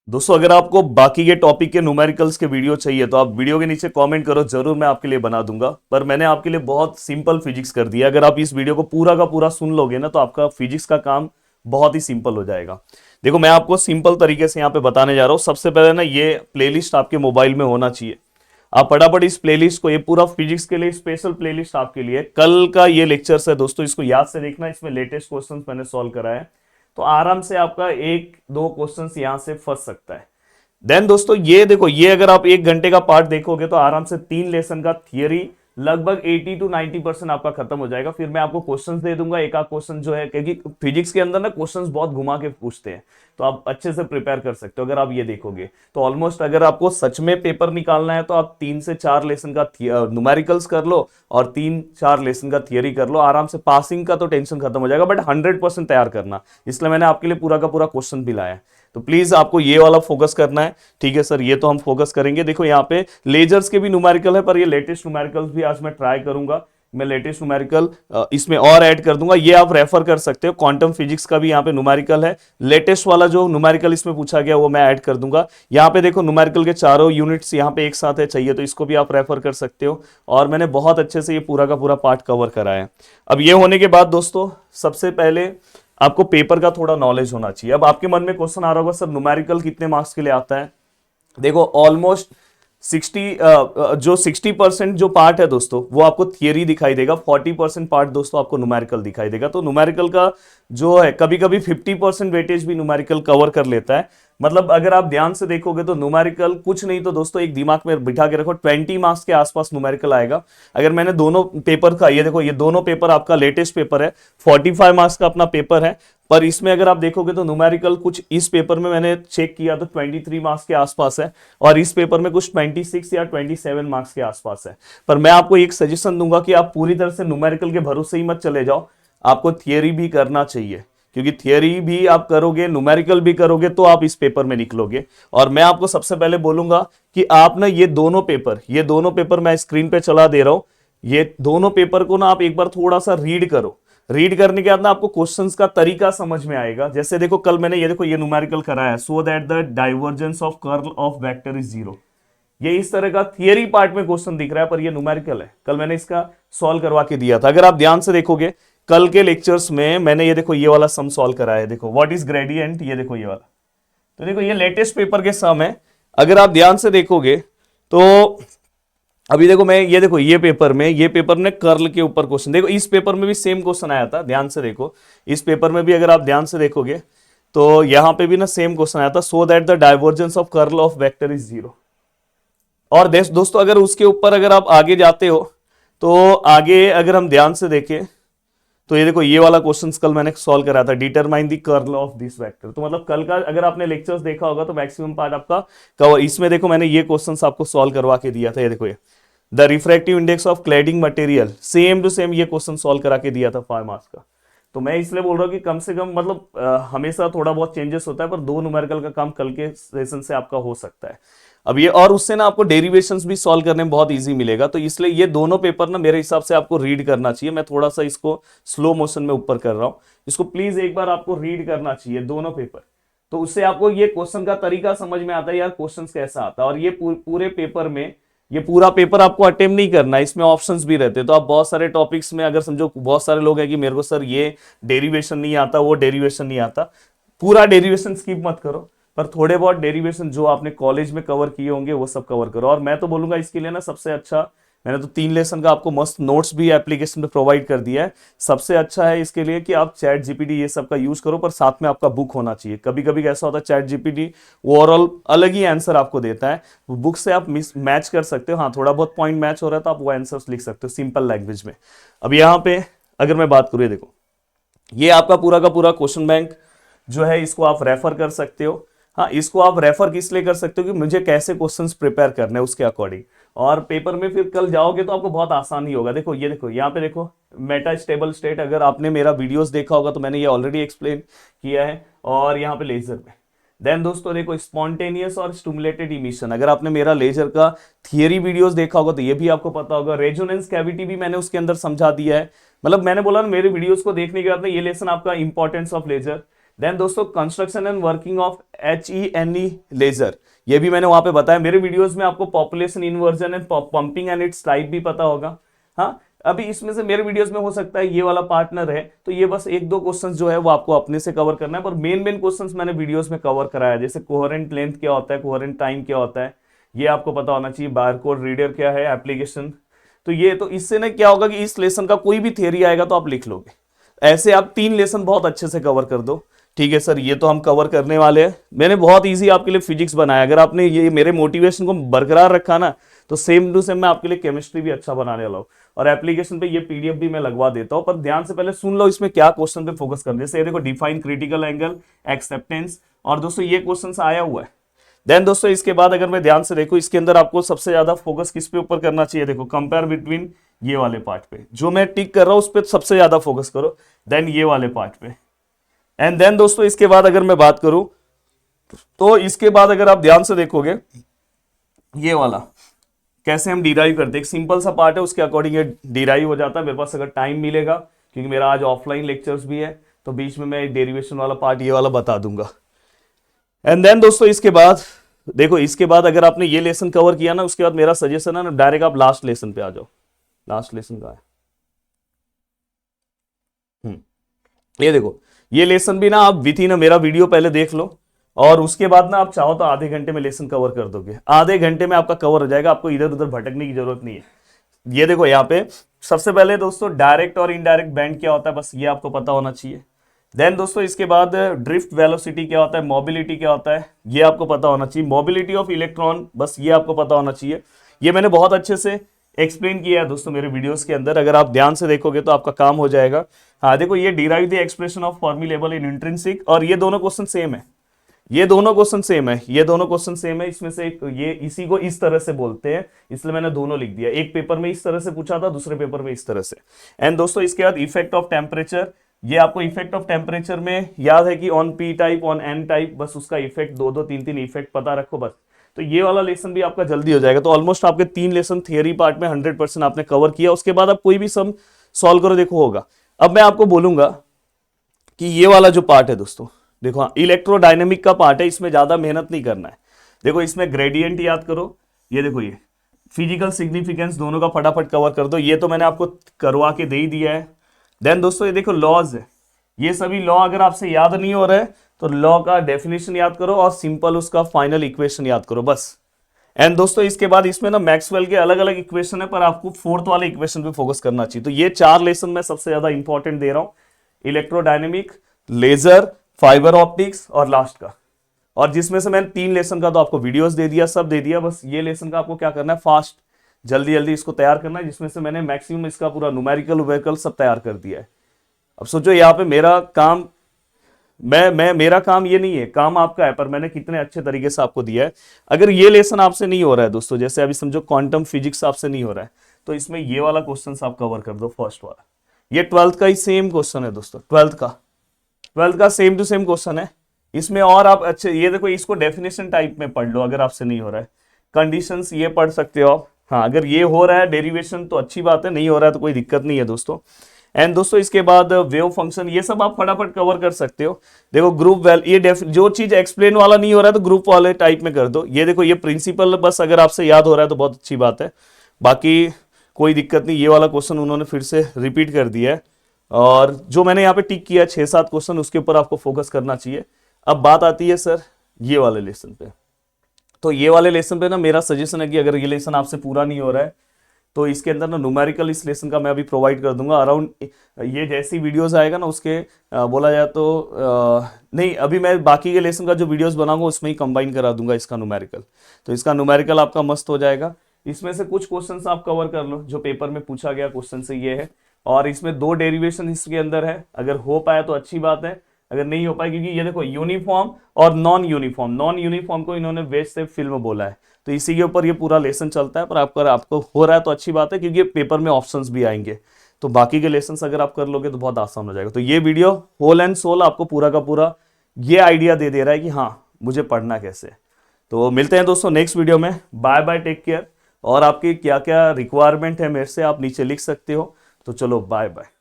दोस्तों अगर आपको बाकी के टॉपिक के न्यूमेरिकल्स के वीडियो चाहिए तो आप वीडियो के नीचे कमेंट करो, जरूर मैं आपके लिए बना दूंगा। पर मैंने आपके लिए बहुत सिंपल फिजिक्स कर दिया। अगर आप इस वीडियो को पूरा का पूरा सुन लोगे ना तो आपका फिजिक्स का काम बहुत ही सिंपल हो जाएगा। देखो मैं आपको सिंपल तरीके से यहाँ पे बताने जा रहा हूँ। सबसे पहले ना ये प्लेलिस्ट आपके मोबाइल में होना चाहिए। आप फटाफट इस प्लेलिस्ट को, ये पूरा फिजिक्स के लिए स्पेशल प्लेलिस्ट आपके लिए, कल का ये लेक्चर्स है दोस्तों, इसको याद से देखना। इसमें लेटेस्ट क्वेश्चंस मैंने सॉल्व कराया है, तो आराम से आपका एक दो क्वेश्चंस यहां से फंस सकता है। देन दोस्तों ये देखो, ये अगर आप 1 घंटे का पार्ट देखोगे तो आराम से 3 लेसन का थियरी लगभग 80 to 90% आपका खत्म हो जाएगा। फिर मैं आपको क्वेश्चंस दे दूंगा, एक आध क्वेश्चन जो है, क्योंकि फिजिक्स के अंदर ना क्वेश्चंस बहुत घुमा के पूछते हैं, तो आप अच्छे से प्रिपेयर कर सकते हो। अगर आप ये देखोगे तो ऑलमोस्ट, अगर आपको सच में पेपर निकालना है तो आप 3 से 4 लेसन का न्यूमेरिकल्स कर लो और 3-4 लेसन का थियरी कर लो। आराम से पासिंग का तो टेंशन खत्म हो जाएगा, बट 100% तैयार करना, इसलिए मैंने आपके लिए पूरा का पूरा क्वेश्चन भी लाया है। तो प्लीज आपको ये वाला फोकस करना है, ठीक है सर? ये तो हम फोकस करेंगे। देखो यहाँ पे लेजर्स के भी न्यूमेरिकल है, पर ये लेटेस्ट न्यूमेरिकल्स भी आज मैं ट्राई करूंगा। मैं लेटेस्ट न्यूमेरिकल इसमें और ऐड कर दूंगा, ये आप रेफर कर सकते हो। क्वांटम फिजिक्स का भी यहाँ पे न्यूमेरिकल है, लेटेस्ट वाला जो न्यूमेरिकल इसमें पूछा गया वो मैं ऐड कर दूंगा। यहाँ पे देखो न्यूमेरिकल के चारों यूनिट्स यहाँ पे एक साथ है, चाहिए तो इसको भी आप रेफर कर सकते हो। और मैंने बहुत अच्छे से ये पूरा का पूरा पार्ट कवर करा है। अब ये होने के बाद दोस्तों, सबसे पहले आपको पेपर का थोड़ा नॉलेज होना चाहिए। अब आपके मन में क्वेश्चन आ रहा होगा, सर न्यूमेरिकल कितने मार्क्स के लिए आता है? देखो ऑलमोस्ट 60% जो पार्ट है दोस्तों वो आपको थियरी दिखाई देगा, 40% पार्ट दोस्तों आपको न्यूमेरिकल दिखाई देगा। तो न्यूमेरिकल का जो है, कभी कभी 50% वेटेज भी न्यूमेरिकल कवर कर लेता है। मतलब अगर आप ध्यान से देखोगे तो न्यूमेरिकल कुछ नहीं तो दोस्तों, एक दिमाग में बिठा के रखो, 20 मार्क्स के आसपास न्यूमेरिकल आएगा। अगर मैंने दोनों पेपर का, ये देखो ये दोनों पेपर आपका लेटेस्ट पेपर है, 45 मार्क्स का अपना पेपर है, पर इसमें अगर आप देखोगे तो न्यूमेरिकल कुछ इस पेपर में मैंने चेक किया तो 23 मार्क्स के आसपास है, और इस पेपर में कुछ 26 या 27 मार्क्स के आसपास है। पर मैं आपको एक सजेशन दूंगा कि आप पूरी तरह से न्यूमेरिकल के भरोसे ही मत चले जाओ, आपको थियरी भी करना चाहिए, क्योंकि थियरी भी आप करोगे, न्यूमेरिकल भी करोगे, तो आप इस पेपर में निकलोगे। और मैं आपको सबसे पहले बोलूंगा कि आप ना ये दोनों पेपर मैं स्क्रीन पे चला दे रहा हूं, ये दोनों पेपर को ना आप एक बार थोड़ा सा रीड करो। रीड करने के बाद ना आपको क्वेश्चंस का तरीका समझ में आएगा। जैसे देखो कल मैंने ये देखो ये न्यूमेरिकल कराया है, so that the divergence of curl of vector is 0। ये इस तरह का थियरी पार्ट में क्वेश्चन दिख रहा है, पर ये न्यूमेरिकल है। कल मैंने इसका सॉल्व करवा के दिया था। अगर आप ध्यान से देखोगे कल के लेक्चर्स में मैंने ये देखो ये वाला सम सॉल्व कराया है। देखो व्हाट इज ग्रेडियंट, ये देखो ये वाला। तो देखो ये लेटेस्ट पेपर के सम है। अगर आप ध्यान से देखोगे तो अभी देखो मैं ये देखो ये पेपर ने कर्ल के ऊपर क्वेश्चन, देखो इस पेपर में भी सेम क्वेश्चन आया था, ध्यान से देखो। इस पेपर में भी अगर आप ध्यान से देखोगे तो यहां पे भी ना सेम क्वेश्चन आया था, so that the divergence of curl of vector is 0। और दोस्तों अगर उसके ऊपर अगर आप आगे जाते हो तो आगे अगर हम ध्यान से देखें तो ये देखो ये वाला क्वेश्चन कल मैंने सॉल्व कराया था, determine the curl of this vector. तो मतलब कल का अगर आपने लेक्चर्स देखा होगा तो मैक्सिमम पार्ट आपका कवर। इसमें देखो मैंने ये क्वेश्चंस आपको सॉल्व करवा के दिया था, ये देखो ये the refractive index of cladding material, same to same ये क्वेश्चन सॉल्व करा के दिया था 5 मार्क्स का। तो मैं इसलिए बोल रहा हूँ कि कम से कम मतलब हमेशा थोड़ा बहुत चेंजेस होता है, पर 2 न्यूमेरिकल का काम कल के सेशन से आपका हो सकता है। अब ये, और उससे ना आपको डेरिवेशंस भी सॉल्व करने में बहुत इजी मिलेगा। तो इसलिए ये दोनों पेपर ना मेरे हिसाब से आपको रीड करना चाहिए। मैं थोड़ा सा इसको स्लो मोशन में ऊपर कर रहा हूँ, इसको प्लीज एक बार आपको रीड करना चाहिए दोनों पेपर। तो उससे आपको ये क्वेश्चन का तरीका समझ में आता है, यार क्वेश्चन कैसा आता है। और ये पूरे पेपर में, ये पूरा पेपर आपको अटेम्प्ट नहीं करना है, इसमें ऑप्शंस भी रहते हैं। तो आप बहुत सारे टॉपिक्स में, अगर समझो बहुत सारे लोग हैं कि मेरे को सर ये डेरिवेशन नहीं आता, वो डेरिवेशन नहीं आता, पूरा डेरिवेशन स्किप मत करो, पर थोड़े बहुत डेरिवेशन जो आपने कॉलेज में कवर किए होंगे वो सब कवर करो। और मैं तो बोलूंगा इसके लिए ना सबसे अच्छा, मैंने तो 3 लेसन का आपको मस्त नोट्स भी एप्लीकेशन पे प्रोवाइड कर दिया है। सबसे अच्छा है इसके लिए कि आप चैट जीपीटी ये सब का यूज करो, पर साथ में आपका बुक होना चाहिए। कभी कभी कैसा होता है, चैट जीपीटी ओवरऑल अलग ही आंसर आपको देता है, बुक से आप मैच कर सकते हो। हाँ थोड़ा बहुत पॉइंट मैच हो रहा है तो आप वो आंसर्स लिख सकते हो सिंपल लैंग्वेज में। अब यहाँ पे अगर मैं बात करूँ, ये देखो ये आपका पूरा का पूरा क्वेश्चन बैंक जो है, इसको आप रेफर कर सकते हो। हाँ इसको आप रेफर किस लिए कर सकते हो कि मुझे कैसे क्वेश्चंस प्रिपेयर करने हैं उसके अकॉर्डिंग। और पेपर में फिर कल जाओगे तो आपको बहुत आसान ही होगा। देखो ये देखो यहाँ पे देखो मेटा स्टेबल स्टेट, अगर आपने मेरा वीडियोस देखा होगा तो मैंने ये ऑलरेडी एक्सप्लेन किया है। और यहाँ पे लेजर में देन दोस्तों देखो स्पॉन्टेनियस और स्टिमुलेटेड इमिशन, अगर आपने मेरा लेजर का थियरी वीडियोस देखा होगा तो ये भी आपको पता होगा। रेजोनेंस कैविटी भी मैंने उसके अंदर समझा दिया है। मतलब मैंने बोला ना, मेरे वीडियोस को देखने के बाद ना ये लेसन आपका इंपॉर्टेंस ऑफ लेजर, देन दोस्तों construction and working of HENE laser, ये भी मैंने वहां पे बताया। मेरे वीडियोस में आपको population inversion and pumping and it's type भी पता होगा। हाँ, अभी इसमें से मेरे वीडियोस में हो सकता है ये वाला पार्ट न रहे, तो ये बस एक दो क्वेश्चंस जो है वो आपको अपने से कवर करना है, पर मेन मेन क्वेश्चंस मैंने वीडियोस में कवर कराया, जैसे कोहेरेंट लेंथ क्या होता है, कोहेरेंट टाइम क्या होता है, ये आपको पता होना चाहिए, बारकोड रीडर क्या है, एप्लीकेशन। तो ये तो इससे ना क्या होगा कि इस लेसन का कोई भी थियरी आएगा तो आप लिख लोगे। ऐसे आप 3 लेसन बहुत अच्छे से कवर कर दो। ठीक है सर, ये तो हम कवर करने वाले हैं। मैंने बहुत इजी आपके लिए फिजिक्स बनाया, अगर आपने ये मेरे मोटिवेशन को बरकरार रखा ना तो सेम टू सेम मैं आपके लिए केमिस्ट्री भी अच्छा बनाने वाला हूँ। और एप्लीकेशन पे ये PDF भी मैं लगवा देता हूँ, पर ध्यान से पहले सुन लो इसमें क्या क्वेश्चन पे फोकस करना है। जैसे देखो डिफाइन क्रिटिकल एंगल, एक्सेप्टेंस, और दोस्तों ये क्वेश्चन आया हुआ है। देन दोस्तों इसके बाद अगर मैं ध्यान से देखो, इसके अंदर आपको सबसे ज्यादा फोकस किस पे ऊपर करना चाहिए, देखो कंपेयर बिटवीन ये वाले पार्ट पे, जो मैं टिक कर रहा हूं उस पर सबसे ज्यादा फोकस करो, देन ये वाले पार्ट पे। एंड देन दोस्तों इसके बाद अगर मैं बात करूं तो इसके बाद अगर आप ध्यान से देखोगे ये वाला कैसे हम डिराइव करते हैं, एक सिंपल सा पार्ट है, उसके अकॉर्डिंग ये डिराइव हो जाता है। मेरे पास अगर टाइम मिलेगा, क्योंकि मेरा आज ऑफलाइन लेक्चर्स भी है, तो बीच में मैं डेरिवेशन वाला पार्ट ये वाला बता दूंगा। एंड देन दोस्तों इसके बाद देखो, इसके बाद अगर आपने ये लेसन कवर किया ना, उसके बाद मेरा सजेशन है ना डायरेक्ट आप लास्ट लेसन पे आ जाओ। लास्ट लेसन का है ये देखो, ये लेसन भी ना आप विथ इन मेरा वीडियो पहले देख लो, और उसके बाद ना आप चाहो तो आधे घंटे में लेसन कवर कर दोगे, आधे घंटे में आपका कवर हो जाएगा, आपको इधर उधर भटकने की जरूरत नहीं है। ये देखो यहाँ पे सबसे पहले दोस्तों डायरेक्ट और इनडायरेक्ट बैंड क्या होता है, बस ये आपको पता होना चाहिए। देन दोस्तों इसके बाद ड्रिफ्ट वेलोसिटी क्या होता है, मोबिलिटी क्या होता है, ये आपको पता होना चाहिए। मोबिलिटी ऑफ इलेक्ट्रॉन, बस ये आपको पता होना चाहिए। ये मैंने बहुत अच्छे से एक्सप्लेन किया है दोस्तों मेरे वीडियोस के अंदर, अगर आप ध्यान से देखोगे तो आपका काम हो जाएगा। हाँ देखो, ये derive the expression of Fermi level in intrinsic, और ये दोनों क्वेश्चन सेम है, ये दोनों क्वेश्चन सेम है, ये दोनों क्वेश्चन सेम है। इसमें से ये इसी को इस तरह से बोलते हैं, इसलिए मैंने दोनों लिख दिया। एक पेपर में इस तरह से पूछा था, दूसरे पेपर में इस तरह से। एंड दोस्तों इसके बाद इफेक्ट ऑफ टेम्परेचर, ये आपको इफेक्ट ऑफ टेम्परेचर में याद है कि on P type, on N type, बस उसका इफेक्ट 2-2 3-3 इफेक्ट पता रखो बस। तो ये वाला लेसन भी आपका जल्दी हो जाएगा। तो ऑलमोस्ट आपके 3 लेसन थियरी पार्ट में 100% आपने कवर किया। उसके बाद आप कोई भी सम सॉल्व करो, देखो होगा। अब मैं आपको बोलूंगा कि ये वाला जो पार्ट है दोस्तों, देखो हाँ, इलेक्ट्रोडायनेमिक का पार्ट है, इसमें ज्यादा मेहनत नहीं करना है। देखो इसमें ग्रेडियंट याद करो, ये देखो ये फिजिकल सिग्निफिकेंस, दोनों का फटाफट कवर कर दो, ये तो मैंने आपको करवा के दे ही दिया है। देन दोस्तों ये देखो लॉज है, ये सभी लॉ अगर आपसे याद नहीं हो रहा है तो लॉ का डेफिनेशन याद करो और सिंपल उसका फाइनल इक्वेशन याद करो बस। एंड दोस्तों इसके बाद इसमें ना मैक्सवेल के अलग अलग इक्वेशन है, पर आपको 4th वाले इक्वेशन पे फोकस करना चाहिए। तो ये 4 लेसन मैं सबसे ज्यादा इंपॉर्टेंट दे रहा हूं, इलेक्ट्रोडायनेमिक, लेजर, फाइबर ऑप्टिक्स और लास्ट का। और जिसमें से मैंने 3 लेसन का तो आपको वीडियोस दे दिया, सब दे दिया, बस ये लेसन का आपको क्या करना है, फास्ट जल्दी जल्दी इसको तैयार करना है, जिसमें से मैंने मैक्सिमम इसका पूरा न्यूमेरिकल उमेरिकल सब तैयार कर दिया है। अब सोचो यहाँ पे मेरा काम, मेरा काम ये नहीं है, काम आपका है, पर मैंने कितने अच्छे तरीके से आपको दिया है। अगर ये लेसन आपसे नहीं हो रहा है दोस्तों, जैसे अभी समझो क्वांटम फिजिक्स आपसे नहीं हो रहा है, तो इसमें ये वाला क्वेश्चन आप कवर कर दो, फर्स्ट वाला। ये 12th का ही सेम क्वेश्चन है दोस्तों, 12th का सेम टू सेम क्वेश्चन है। इसमें और आप अच्छे, ये देखो इसको डेफिनेशन टाइप में पढ़ लो अगर आपसे नहीं हो रहा है। कंडीशंस ये पढ़ सकते हो आप। हाँ, अगर ये हो रहा है डेरिवेशन तो अच्छी बात है, नहीं हो रहा है तो कोई दिक्कत नहीं है दोस्तों। एंड दोस्तों इसके बाद वेव फंक्शन, ये सब आप फटाफट कवर कर सकते हो। देखो ग्रुप वैल, ये जो चीज एक्सप्लेन वाला नहीं हो रहा है तो ग्रुप वाले टाइप में कर दो। ये देखो ये प्रिंसिपल बस अगर आपसे याद हो रहा है तो बहुत अच्छी बात है, बाकी कोई दिक्कत नहीं। ये वाला क्वेश्चन उन्होंने फिर से रिपीट कर दिया है, और जो मैंने यहाँ पे टिक किया 6-7 क्वेश्चन, उसके ऊपर आपको फोकस करना चाहिए। अब बात आती है सर ये वाले लेसन पे। तो ये वाले लेसन पे ना मेरा सजेशन है कि अगर ये लेसन आपसे पूरा नहीं हो रहा है तो इसके अंदर ना न्यूमेरिकल इस लेसन का मैं अभी प्रोवाइड कर दूंगा अराउंड, ये जैसी वीडियोस आएगा ना उसके बोला जाए तो नहीं, अभी मैं बाकी के लेसन का जो वीडियोस बनाऊंगा उसमें ही कंबाइन करा दूंगा इसका न्यूमेरिकल। तो इसका न्यूमेरिकल आपका मस्त हो जाएगा। इसमें से कुछ क्वेश्चंस आप कवर कर लो जो पेपर में पूछा गया क्वेश्चन से ये है, और इसमें 2 डेरिवेशन इसके अंदर है, अगर हो पाया तो अच्छी बात है, अगर नहीं हो पाए, क्योंकि ये देखो यूनिफॉर्म और नॉन यूनिफॉर्म को इन्होंने वेज से फिल्म बोला है, तो इसी के ऊपर ये पूरा लेसन चलता है। पर आपको हो रहा है तो अच्छी बात है, क्योंकि पेपर में ऑप्शंस भी आएंगे, तो बाकी के लेसन्स अगर आप कर लोगे तो बहुत आसान हो जाएगा। तो ये वीडियो होल एंड सोल आपको पूरा का पूरा ये आइडिया दे रहा है कि हाँ मुझे पढ़ना कैसे। तो मिलते हैं दोस्तों नेक्स्ट वीडियो में, बाय बाय, टेक केयर। और आपकी क्या क्या रिक्वायरमेंट है मेरे से आप नीचे लिख सकते हो। तो चलो बाय बाय।